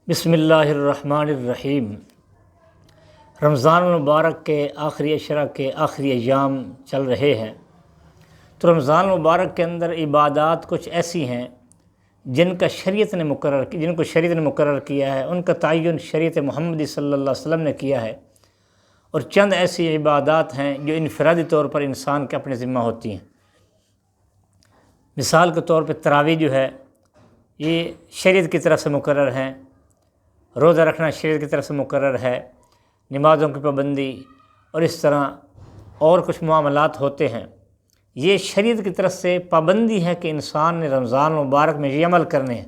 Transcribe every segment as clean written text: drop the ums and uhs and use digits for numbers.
بسم اللہ الرحمن الرحیم۔ رمضان المبارک کے آخری عشرہ کے آخری ایام چل رہے ہیں، تو رمضان المبارک کے اندر عبادات کچھ ایسی ہیں جن کو شریعت نے مقرر کیا ہے، ان کا تعین شریعت محمدی صلی اللہ علیہ وسلم نے کیا ہے، اور چند ایسی عبادات ہیں جو انفرادی طور پر انسان کے اپنے ذمہ ہوتی ہیں۔ مثال کے طور پہ تراویح جو ہے یہ شریعت کی طرف سے مقرر ہیں، روزہ رکھنا شریعت کی طرف سے مقرر ہے، نمازوں کی پابندی اور اس طرح اور کچھ معاملات ہوتے ہیں، یہ شریعت کی طرف سے پابندی ہے کہ انسان نے رمضان مبارک میں یہ عمل کرنے ہیں۔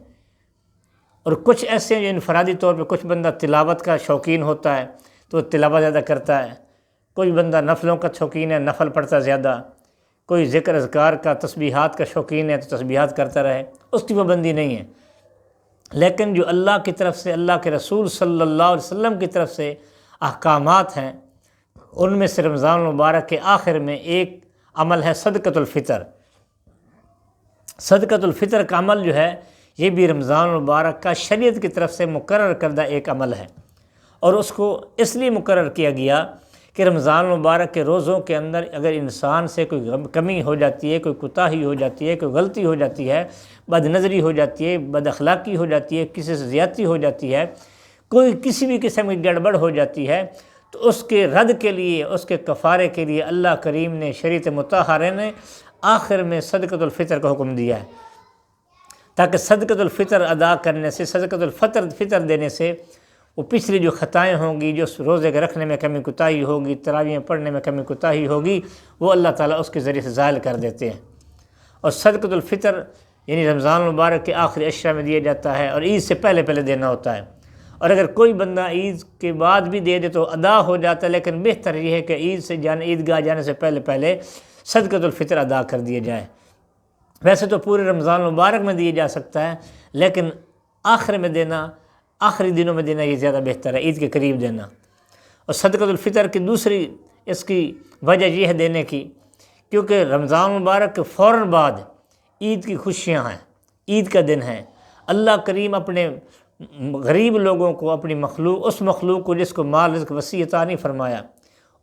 اور کچھ ایسے ہیں جو انفرادی طور پہ کچھ بندہ تلاوت کا شوقین ہوتا ہے تو وہ تلاوت زیادہ کرتا ہے، کوئی بندہ نفلوں کا شوقین ہے نفل پڑھتا زیادہ، کوئی ذکر اذکار کا تسبیحات کا شوقین ہے تو تسبیحات کرتا رہے، اس کی پابندی نہیں ہے۔ لیکن جو اللہ کی طرف سے، اللہ کے رسول صلی اللہ علیہ وسلم کی طرف سے احکامات ہیں، ان میں سے رمضان المبارک کے آخر میں ایک عمل ہے صدقۃ الفطر۔ صدقۃ الفطر کا عمل جو ہے یہ بھی رمضان المبارک کا شریعت کی طرف سے مقرر کردہ ایک عمل ہے، اور اس کو اس لیے مقرر کیا گیا کہ رمضان المبارک کے روزوں کے اندر اگر انسان سے کوئی کمی ہو جاتی ہے، کوئی کوتاہی ہو جاتی ہے، کوئی غلطی ہو جاتی ہے، بد نظری ہو جاتی ہے، بد اخلاقی ہو جاتی ہے، کسی سے زیادتی ہو جاتی ہے، کوئی کسی بھی قسم کی گڑبڑ ہو جاتی ہے، تو اس کے رد کے لیے، اس کے کفارے کے لیے اللہ کریم نے، شریعت مطہرہ نے آخر میں صدقۃ الفطر کا حکم دیا ہے، تاکہ صدقۃ الفطر ادا کرنے سے، صدقۃ الفطر دینے سے وہ پچھلی جو خطائیں ہوں گی، جو روزے کے رکھنے میں کمی کوتاہی ہوگی، تراویح پڑھنے میں کمی کوتاہی ہوگی، وہ اللہ تعالیٰ اس کے ذریعے سے زائل کر دیتے ہیں۔ اور صدقۃ الفطر یعنی رمضان المبارک کے آخری عشرہ میں دیا جاتا ہے، اور عید سے پہلے دینا ہوتا ہے، اور اگر کوئی بندہ عید کے بعد بھی دے دے تو ادا ہو جاتا ہے، لیکن بہتر یہ ہے کہ عیدگاہ جانے سے پہلے صدقۃ الفطر ادا کر دیا جائے۔ ویسے تو پورے رمضان المبارک میں دیا جا سکتا ہے، لیکن آخر میں دینا، آخری دنوں میں دینا یہ زیادہ بہتر ہے، عید کے قریب دینا۔ اور صدقۃ الفطر کی دوسری اس کی وجہ یہ ہے دینے کی، کیونکہ رمضان المبارک کے فوراً بعد عید کی خوشیاں ہیں، عید کا دن ہے۔ اللہ کریم اپنے غریب لوگوں کو، اپنی مخلوق، اس مخلوق کو جس کو مال رزق وسیع عطا نہیں فرمایا،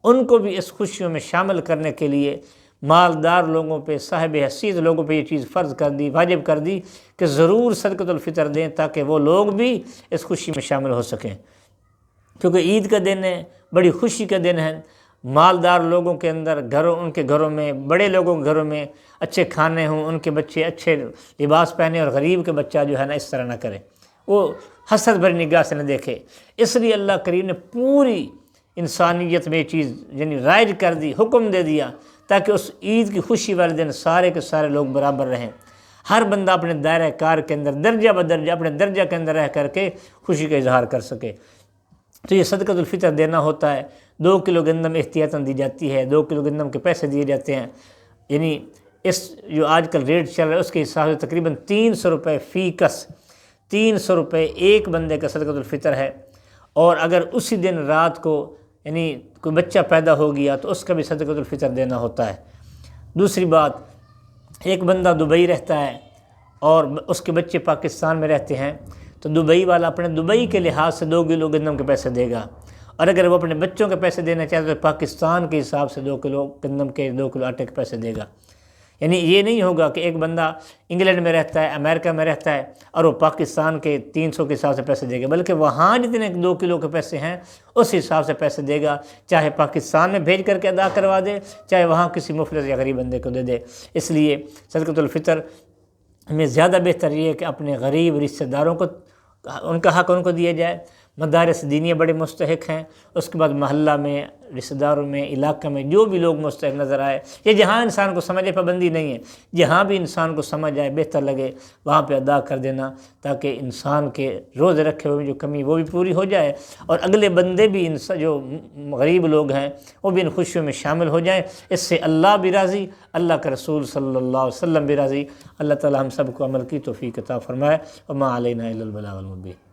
ان کو بھی اس خوشیوں میں شامل کرنے کے لیے مالدار لوگوں پہ، صاحب حیثیت لوگوں پہ یہ چیز فرض کر دی، واجب کر دی کہ ضرور صدقۃ الفطر دیں، تاکہ وہ لوگ بھی اس خوشی میں شامل ہو سکیں، کیونکہ عید کا دن ہے، بڑی خوشی کا دن ہے۔ مالدار لوگوں کے اندر ان کے گھروں میں، بڑے لوگوں کے گھروں میں اچھے کھانے ہوں، ان کے بچے اچھے لباس پہنے، اور غریب کے بچہ جو ہے نا اس طرح نہ کرے، وہ حسد بھری نگاہ سے نہ دیکھے۔ اس لیے اللہ کریم نے پوری انسانیت میں یہ چیز یعنی رائج کر دی، حکم دے دیا، تاکہ اس عید کی خوشی والے دن سارے کے سارے لوگ برابر رہیں، ہر بندہ اپنے دائرہ کار کے اندر درجہ بدرجہ اپنے درجہ کے اندر رہ کر کے خوشی کا اظہار کر سکے۔ تو یہ صدقۃ الفطر دینا ہوتا ہے۔ 2 کلو گندم احتیاطاً دی جاتی ہے، 2 کلو گندم کے پیسے دیے جاتے ہیں، یعنی اس جو آج کل ریٹ چل رہا ہے اس کے حساب سے تقریباً 300 روپے فی کس، 300 روپے ایک بندے کا صدقۃ الفطر ہے۔ اور اگر اسی دن رات کو یعنی کوئی بچہ پیدا ہو گیا تو اس کا بھی صدقۃ الفطر دینا ہوتا ہے۔ دوسری بات، ایک بندہ دبئی رہتا ہے اور اس کے بچے پاکستان میں رہتے ہیں، تو دبئی والا اپنے دبئی کے لحاظ سے 2 کلو گندم کے پیسے دے گا، اور اگر وہ اپنے بچوں کے پیسے دینا چاہتے تو پاکستان کے حساب سے 2 کلو گندم کے، 2 کلو آٹے کے پیسے دے گا۔ یعنی یہ نہیں ہوگا کہ ایک بندہ انگلینڈ میں رہتا ہے، امریکہ میں رہتا ہے، اور وہ پاکستان کے 300 کے حساب سے پیسے دے گا، بلکہ وہاں جتنے 2 کلو کے پیسے ہیں اس حساب سے پیسے دے گا، چاہے پاکستان میں بھیج کر کے ادا کروا دے، چاہے وہاں کسی مفلس یا غریب بندے کو دے دے۔ اس لیے صدقۃ الفطر میں زیادہ بہتر یہ ہے کہ اپنے غریب رشتہ داروں کو، ان کا حق ان کو دیا جائے۔ مدارس دینیہ بڑے مستحق ہیں، اس کے بعد محلہ میں، رشتہ داروں میں، علاقہ میں جو بھی لوگ مستحق نظر آئے، یہ جہاں انسان کو سمجھے، پابندی نہیں ہے، جہاں بھی انسان کو سمجھ آئے، بہتر لگے، وہاں پہ ادا کر دینا، تاکہ انسان کے روزے رکھے ہوئے جو کمی وہ بھی پوری ہو جائے، اور اگلے بندے بھی جو غریب لوگ ہیں وہ بھی ان خوشیوں میں شامل ہو جائیں۔ اس سے اللہ بھی راضی، اللہ کا رسول صلی اللہ علیہ وسلم بھی راضی۔ اللہ تعالی ہم سب کو عمل کی توفیق عطا فرمائے۔ وما علینا الا البلاغ المبین۔